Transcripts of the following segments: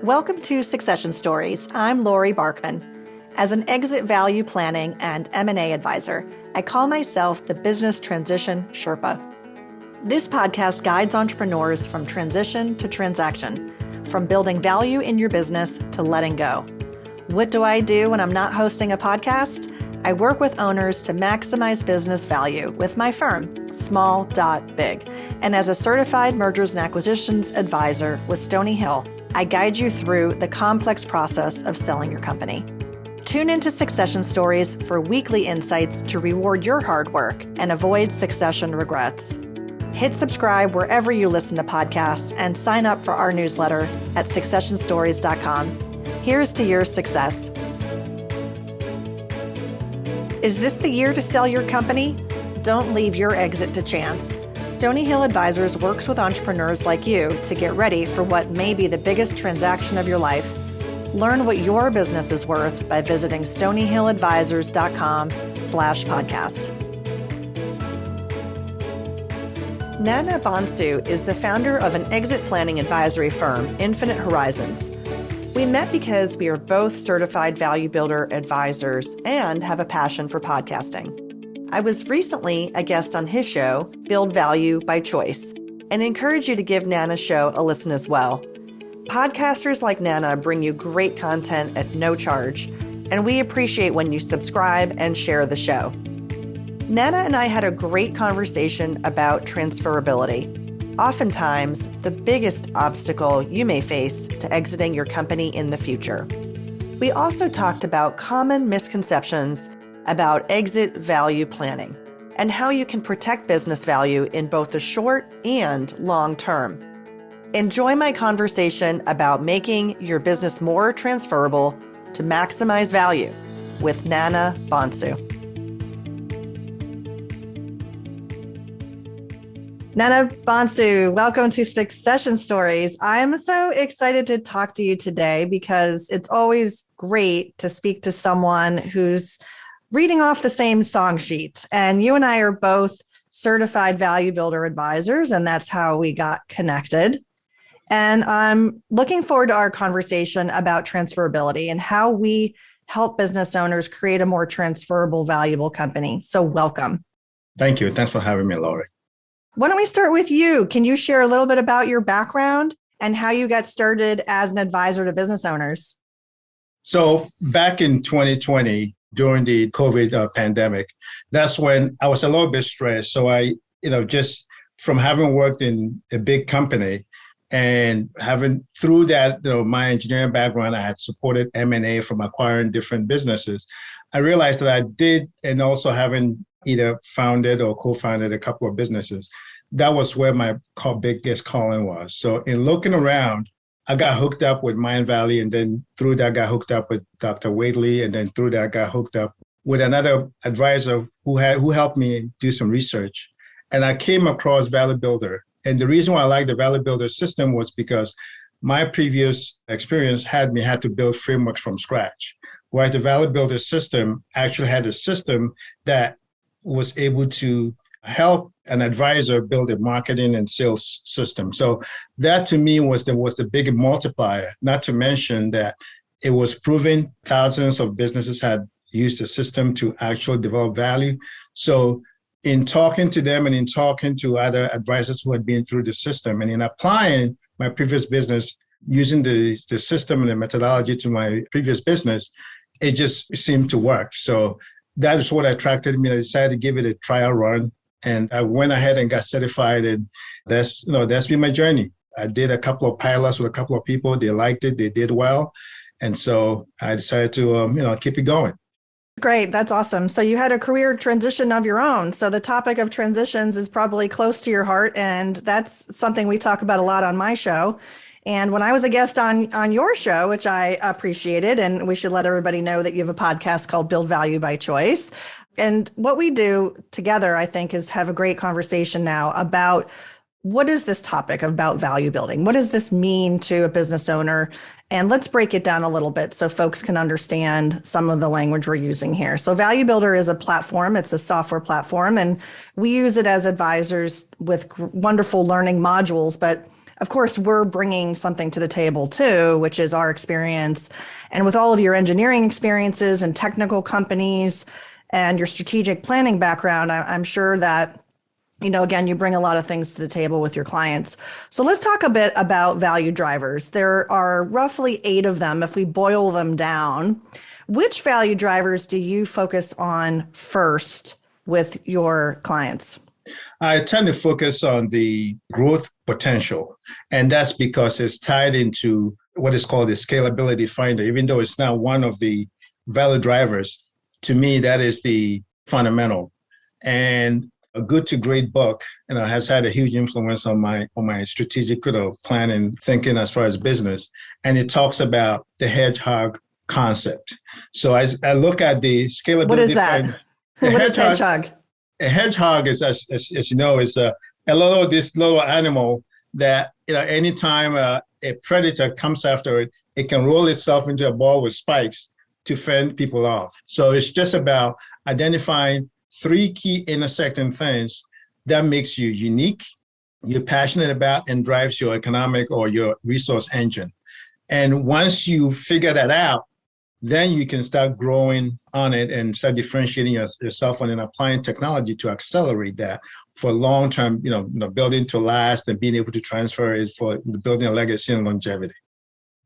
Welcome to Succession Stories. I'm Laurie Barkman. As an exit value planning and M&A advisor, I call myself the Business Transition Sherpa. This podcast guides entrepreneurs from transition to transaction, from building value in your business to letting go. What do I do when I'm not hosting a podcast? I work with owners to maximize business value with my firm, Small.Big. And as a certified mergers and acquisitions advisor with Stony Hill, I guide you through the complex process of selling your company. Tune into Succession Stories for weekly insights to reward your hard work and avoid succession regrets. Hit subscribe wherever you listen to podcasts and sign up for our newsletter at successionstories.com. Here's to your success. Is this the year to sell your company? Don't leave your exit to chance. Stony Hill Advisors works with entrepreneurs like you to get ready for what may be the biggest transaction of your life. Learn what your business is worth by visiting stonyhilladvisors.com/podcast. Nana Bonsu is the founder of an exit planning advisory firm, Infinite Horizons. We met because we are both certified value builder advisors and have a passion for podcasting. I was recently a guest on his show, Build Value by Choice, and encourage you to give Nana's show a listen as well. Podcasters like Nana bring you great content at no charge, and we appreciate when you subscribe and share the show. Nana and I had a great conversation about transferability. Oftentimes, the biggest obstacle you may face to exiting your company in the future. We also talked about common misconceptions about exit value planning and how you can protect business value in both the short and long term. Enjoy my conversation about making your business more transferable to maximize value with Nana Bonsu. Nana Bonsu, welcome to Succession Stories. I'm so excited to talk to you today because it's always great to speak to someone who's reading off the same song sheet. And you and I are both certified value builder advisors, and that's how we got connected. And I'm looking forward to our conversation about transferability and how we help business owners create a more transferable, valuable company. So welcome. Thank you. Thanks for having me, Laurie. Why don't we start with you? Can you share a little bit about your background and how you got started as an advisor to business owners? So back in 2020, during the COVID pandemic, that's when I was a little bit stressed. So I, just from having worked in a big company and having through that, my engineering background, I had supported M&A from acquiring different businesses. I realized that I did, and also having either founded or co-founded a couple of businesses, that was where my biggest calling was. So in looking around, I got hooked up with Mind Valley, and then through that got hooked up with Dr. Wadley, and then through that got hooked up with another advisor who helped me do some research. And I came across Value Builder. And the reason why I like the Value Builder system was because my previous experience had to build frameworks from scratch, whereas the Value Builder system actually had a system that was able to help an advisor build a marketing and sales system. So that to me was the big multiplier, not to mention that it was proven thousands of businesses had used the system to actually develop value. So in talking to them and in talking to other advisors who had been through the system and in applying my previous business, using the system and the methodology to my previous business, it just seemed to work. So that is what attracted me. I decided to give it a trial run, and I went ahead and got certified, and that's been my journey. I did a couple of pilots with a couple of people. They liked it. They did well. And so I decided to, keep it going. Great. That's awesome. So you had a career transition of your own. So the topic of transitions is probably close to your heart. And that's something we talk about a lot on my show. And when I was a guest on your show, which I appreciated, and we should let everybody know that you have a podcast called Build Value by Choice. And what we do together, I think, is have a great conversation now about what is this topic about value building? What does this mean to a business owner? And let's break it down a little bit so folks can understand some of the language we're using here. So Value Builder is a platform. It's a software platform, and we use it as advisors with wonderful learning modules. But of course, we're bringing something to the table too, which is our experience. And with all of your engineering experiences and technical companies and your strategic planning background, I'm sure that, again, you bring a lot of things to the table with your clients. So let's talk a bit about value drivers. There are roughly 8 of them. If we boil them down, which value drivers do you focus on first with your clients? I tend to focus on the growth potential, and that's because it's tied into what is called the Scalability Finder. Even though it's not one of the value drivers, to me, that is the fundamental. And a Good to Great book, has had a huge influence on my strategic, planning thinking as far as business. And it talks about the hedgehog concept. So as I look at the Scalability What is that? Finder, What is hedgehog? A hedgehog is, as you know, is a little animal that, anytime a predator comes after it, it can roll itself into a ball with spikes to fend people off. So it's just about identifying 3 key intersecting things that makes you unique, you're passionate about, and drives your economic or your resource engine. And once you figure that out, then you can start growing on it and start differentiating yourself and then applying technology to accelerate that for long-term, building to last and being able to transfer it for building a legacy and longevity.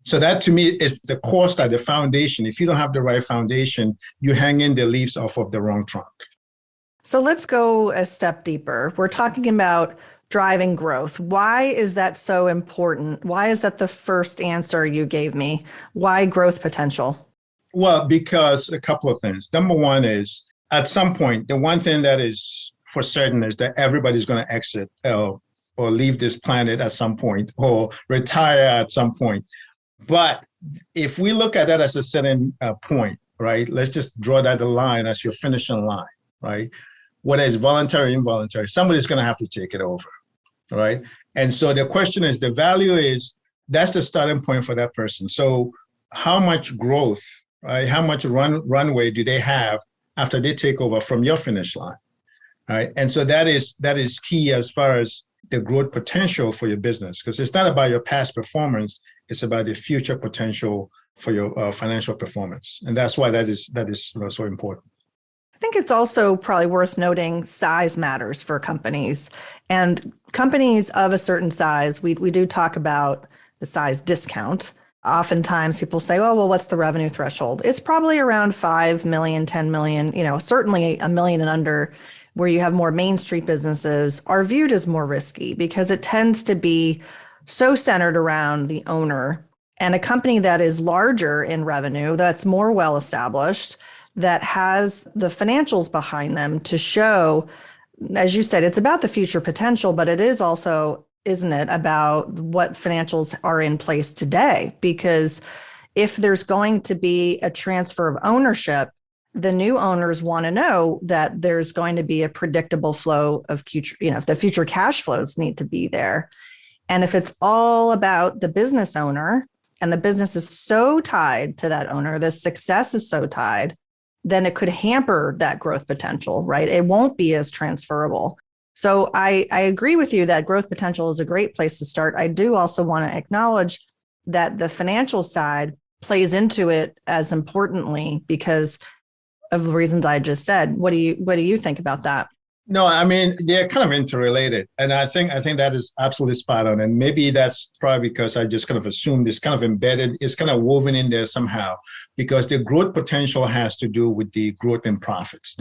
So that to me is the core start, the foundation. If you don't have the right foundation, you hang in the leaves off of the wrong trunk. So let's go a step deeper. We're talking about driving growth. Why is that so important? Why is that the first answer you gave me? Why growth potential? Well, because a couple of things. Number one is, at some point, the one thing that is for certain is that everybody's going to exit or leave this planet at some point or retire at some point. But if we look at that as a certain point, right, let's just draw that a line as your finishing line, right? Whether it's voluntary or involuntary, somebody's going to have to take it over, right? And so the question is, the value is, that's the starting point for that person. So how much growth, right? How much runway do they have after they take over from your finish line, right? And so that is key as far as the growth potential for your business, because it's not about your past performance, it's about the future potential for your financial performance. And that's why that is so important. I think it's also probably worth noting size matters for companies. And companies of a certain size, we do talk about the size discount. Oftentimes people say, oh, well, what's the revenue threshold? It's probably around 5 million, 10 million, certainly a million and under, where you have more Main Street businesses are viewed as more risky because it tends to be so centered around the owner. And a company that is larger in revenue, that's more well-established, that has the financials behind them to show, as you said, it's about the future potential, but it is also, isn't it, about what financials are in place today? Because if there's going to be a transfer of ownership, the new owners want to know that there's going to be a predictable flow of future, if the future cash flows need to be there. And if it's all about the business owner and the business is so tied to that owner, the success is so tied, then it could hamper that growth potential, right? It won't be as transferable. So I agree with you that growth potential is a great place to start. I do also want to acknowledge that the financial side plays into it as importantly because of the reasons I just said. What do you think about that? No, I mean, they're kind of interrelated. And I think that is absolutely spot on. And maybe that's probably because I just kind of assumed it's kind of embedded, it's kind of woven in there somehow, because the growth potential has to do with the growth in profits.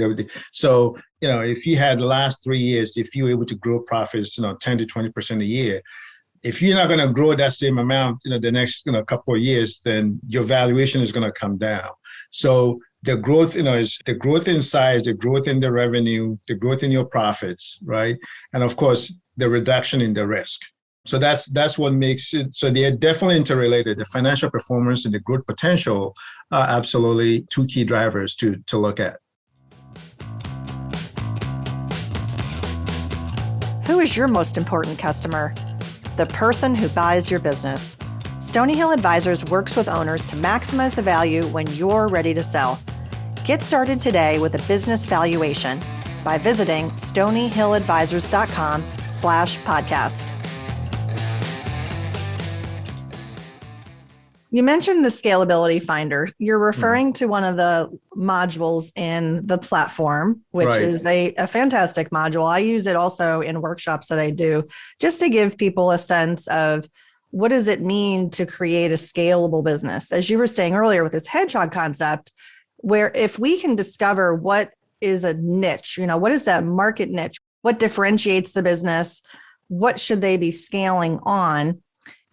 So, if you had the last 3 years, if you were able to grow profits, 10 to 20% a year, if you're not going to grow that same amount, the next, couple of years, then your valuation is going to come down. So the growth, is the growth in size, the growth in the revenue, the growth in your profits, right? And of course, the reduction in the risk. So that's what makes it. So they are definitely interrelated. The financial performance and the growth potential are absolutely 2 key drivers to look at. Who is your most important customer? The person who buys your business. Stony Hill Advisors works with owners to maximize the value when you're ready to sell. Get started today with a business valuation by visiting stonyhilladvisors.com/podcast. You mentioned the Scalability Finder. You're Mm. referring to one of the modules in the platform, which Right. is a fantastic module. I use it also in workshops that I do just to give people a sense of what does it mean to create a scalable business? As you were saying earlier with this hedgehog concept, where if we can discover what is a niche, what is that market niche? What differentiates the business? What should they be scaling on?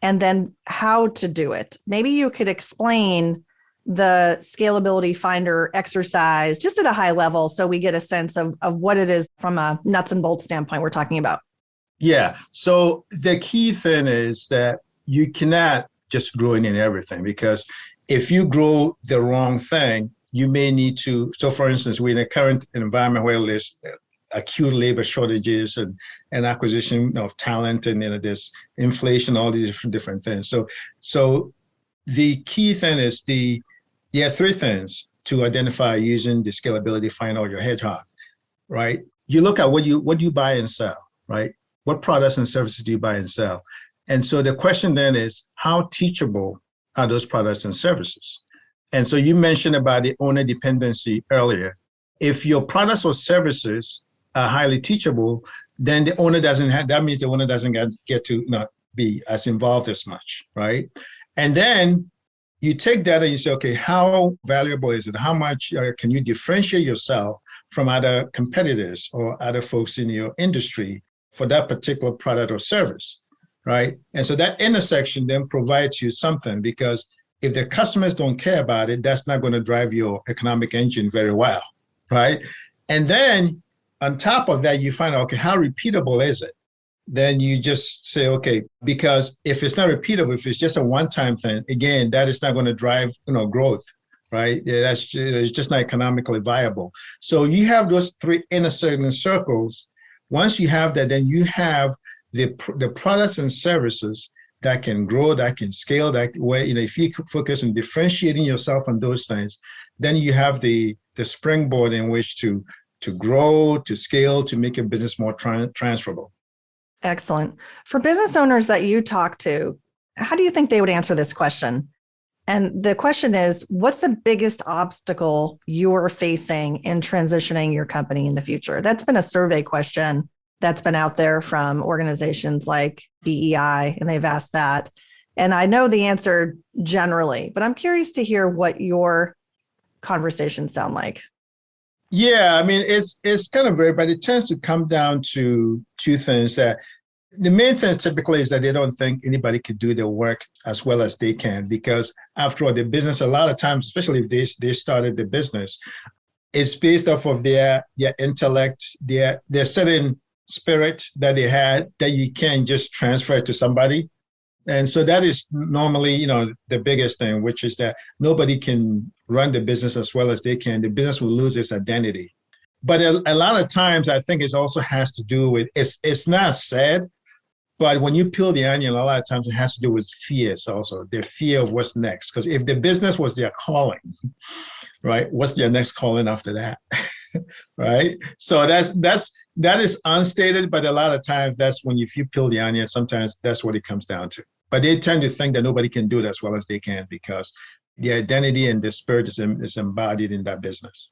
And then how to do it. Maybe you could explain the Scalability Finder exercise just at a high level so we get a sense of what it is from a nuts and bolts standpoint we're talking about. Yeah. So the key thing is that you cannot just grow in everything, because if you grow the wrong thing, you may need to. So, for instance, we're in a current environment where there's acute labor shortages and acquisition of talent, and there's inflation, all these different things. So the key thing is you have three things to identify using the Scalability Finder or your hedgehog, right? You look at what do you buy and sell, right? What products and services do you buy and sell? And so the question then is, how teachable are those products and services? And so you mentioned about the owner dependency earlier. If your products or services are highly teachable, then the owner doesn't have, that means the owner doesn't get to not be as involved as much, right? And then you take that and you say, okay, how valuable is it? How much can you differentiate yourself from other competitors or other folks in your industry for that particular product or service, right? And so that intersection then provides you something, because if the customers don't care about it, that's not going to drive your economic engine very well, right? And then on top of that, you find out, okay, how repeatable is it? Then you just say, okay, because if it's not repeatable, if it's just a one-time thing, again, that is not going to drive, growth, right? It's just not economically viable. So you have those three inner circles. Once you have that, then you have the products and services that can grow, that can scale, that way, if you focus on differentiating yourself on those things, then you have the springboard in which to grow, to scale, to make your business more transferable. Excellent. For business owners that you talk to, how do you think they would answer this question? And the question is, what's the biggest obstacle you're facing in transitioning your company in the future? That's been a survey question that's been out there from organizations like BEI, and they've asked that. And I know the answer generally, but I'm curious to hear what your conversations sound like. Yeah, I mean, it's kind of varied, but it tends to come down to two things. That the main thing typically is that they don't think anybody could do their work as well as they can, because after all, the business, a lot of times, especially if they started the business, it's based off of their intellect, their certain spirit that they had that you can't just transfer to somebody. And so that is normally, the biggest thing, which is that nobody can run the business as well as they can. The business will lose its identity. But a lot of times, I think it also has to do with, it's not said, but when you peel the onion, a lot of times it has to do with fears also, the fear of what's next. Because if the business was their calling, right, what's their next calling after that? Right? So that is unstated, but a lot of times that's when if you peel the onion, sometimes that's what it comes down to. But they tend to think that nobody can do it as well as they can, because the identity and the spirit is embodied in that business.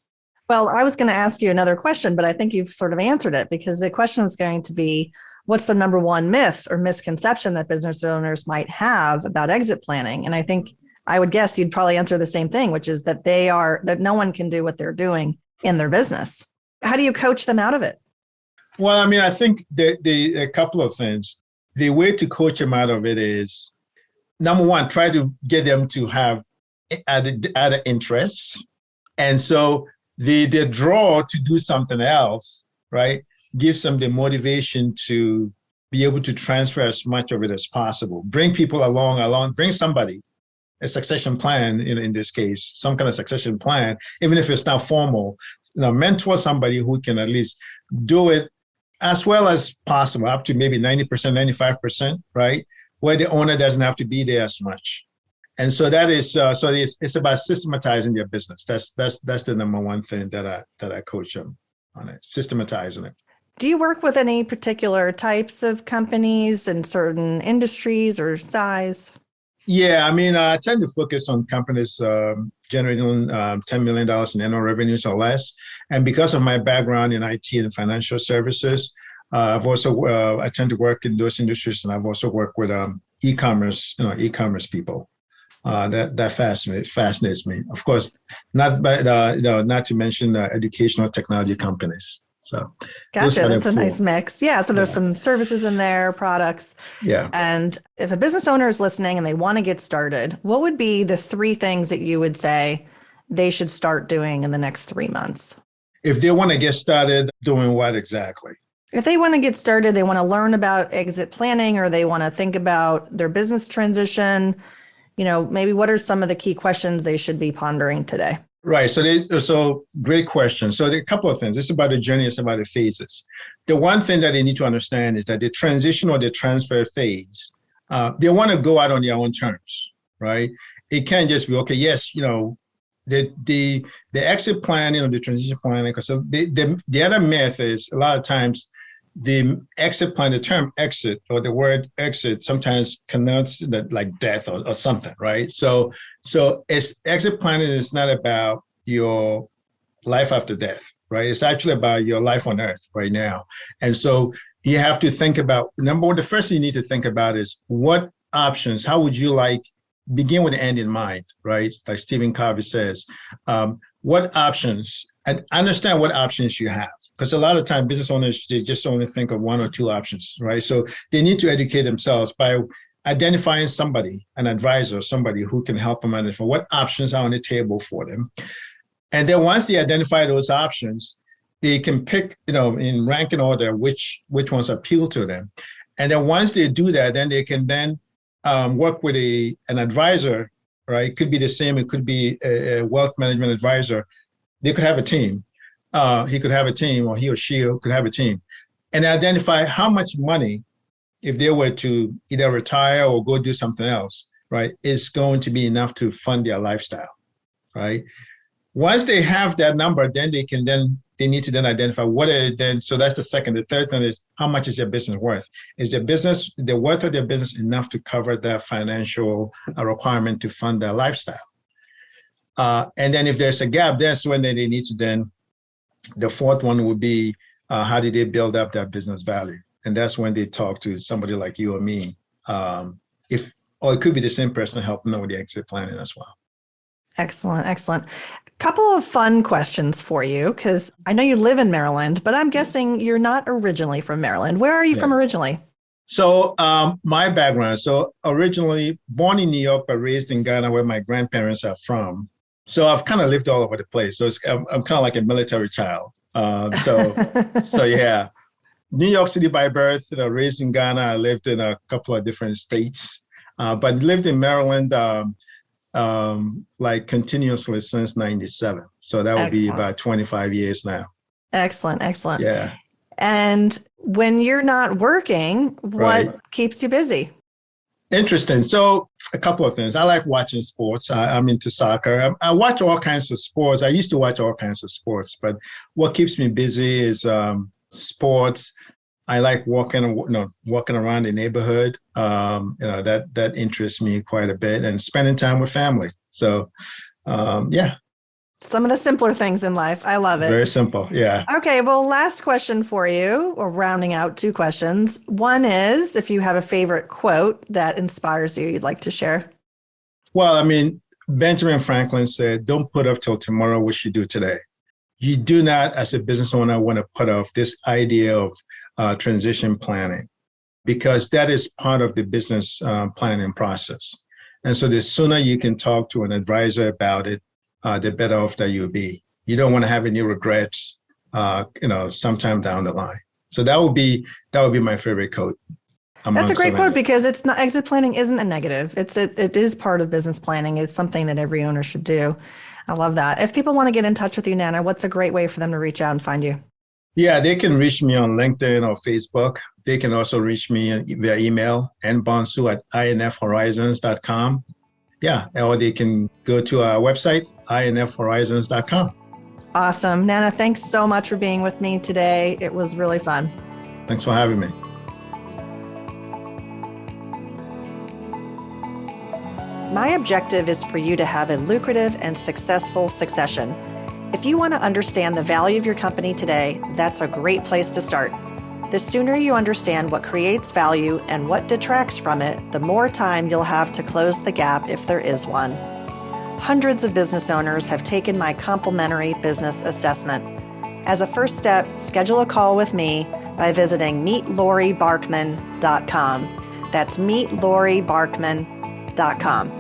Well, I was going to ask you another question, but I think you've sort of answered it, because the question was going to be, what's the number one myth or misconception that business owners might have about exit planning? And I think I would guess you'd probably answer the same thing, which is that that no one can do what they're doing in their business. How do you coach them out of it? Well, I mean, I think a couple of things. The way to coach them out of it is, number one, try to get them to have other interests. And so the draw to do something else, right, gives them the motivation to be able to transfer as much of it as possible. Bring people along, bring somebody, a succession plan, in this case, some kind of succession plan, even if it's not formal, mentor somebody who can at least do it as well as possible, up to maybe 90%, 95%, right? Where the owner doesn't have to be there as much. And so that is, so it's about systematizing your business. That's the number one thing that I coach them on, it, systematizing it. Do you work with any particular types of companies in certain industries or size? Yeah, I mean, I tend to focus on companies generating $10 million in annual revenues or less. And because of my background in IT and financial services, I tend to work in those industries, and I've also worked with e-commerce, e-commerce people. That fascinates me. Of course, not to mention educational technology companies. So those Gotcha. are the That's a nice four. mix. Yeah. So there's Yeah, some services in there, products. yeah. And if a business owner is listening and they want to get started, what would be the three things that you would say they should start doing in the next 3 months? If they want to get started doing what exactly? If they want to get started, they want to learn about exit planning or they want to think about their business transition, maybe what are some of the key questions they should be pondering today? Right. So great question. So there are a couple of things. It's about the journey. It's about the phases. The one thing that they need to understand is that the transition or the transfer phase, they want to go out on their own terms, right? It can't just be, okay, yes, the exit plan, the transition plan. Because so the other myth is a lot of times the exit plan, the term exit or the word exit sometimes connotes that like death or something, right? So it's exit planning is not about your life after death, right? It's actually about your life on earth right now. And so you have to think about, number one, the first thing you need to think about is what options, how would you like, begin with the end in mind, right? Like Stephen Covey says, what options, and understand what options you have. Because a lot of time business owners, they just only think of one or two options, right? So they need to educate themselves by identifying somebody, an advisor, somebody who can help them understand what options are on the table for them. And then once they identify those options, they can pick, in ranking order, which ones appeal to them. And then once they do that, then they can then work with an advisor, right? It could be the same. It could be a wealth management advisor. They could have a team. He could have a team, or he or she could have a team, and identify how much money, if they were to either retire or go do something else, right, is going to be enough to fund their lifestyle, right? Once they have that number, then they need to then identify what are then. So that's the second. The third thing is how much is their business worth? Is the worth of their business enough to cover their financial requirement to fund their lifestyle? And then if there's a gap, that's when they need to then, the fourth one would be how did they build up that business value? And that's when they talk to somebody like you or me. Or it could be the same person helping them with the exit planning as well. Excellent. Excellent. Couple of fun questions for you, because I know you live in Maryland, but I'm guessing you're not originally from Maryland. Where are you from originally? So my background, so originally born in New York, but raised in Ghana, where my grandparents are from. So I've kind of lived all over the place. So I'm kind of like a military child. So yeah, New York City by birth, raised in Ghana. I lived in a couple of different states, but lived in Maryland like continuously since '97. So that would be about 25 years now. Excellent. Excellent. Yeah. And when you're not working, what keeps you busy? Interesting. So a couple of things. I like watching sports. I'm into soccer. I watch all kinds of sports. I used to watch all kinds of sports, but what keeps me busy is sports. I like walking around the neighborhood. That interests me quite a bit, and spending time with family. So, yeah. Some of the simpler things in life. I love it. Very simple. Yeah. Okay. Well, last question for you, or rounding out two questions. One is if you have a favorite quote that inspires you, you'd like to share. Well, I mean, Benjamin Franklin said, "Don't put off till tomorrow what you do today." You do not, as a business owner, want to put off this idea of transition planning, because that is part of the business planning process. And so the sooner you can talk to an advisor about it, the better off that you'll be. You don't want to have any regrets, sometime down the line. So that would be my favorite quote. That's a great quote, because it's not, exit planning isn't a negative. It is part of business planning. It's something that every owner should do. I love that. If people want to get in touch with you, Nana, what's a great way for them to reach out and find you? Yeah, they can reach me on LinkedIn or Facebook. They can also reach me via email, nbonsu@infhorizons.com. Yeah, or they can go to our website, infhorizons.com. Awesome. Nana, thanks so much for being with me today. It was really fun. Thanks for having me. My objective is for you to have a lucrative and successful succession. If you want to understand the value of your company today, that's a great place to start. The sooner you understand what creates value and what detracts from it, the more time you'll have to close the gap if there is one. Hundreds of business owners have taken my complimentary business assessment. As a first step, schedule a call with me by visiting meetlaurie.barkman.com. That's meetlaurie.barkman.com.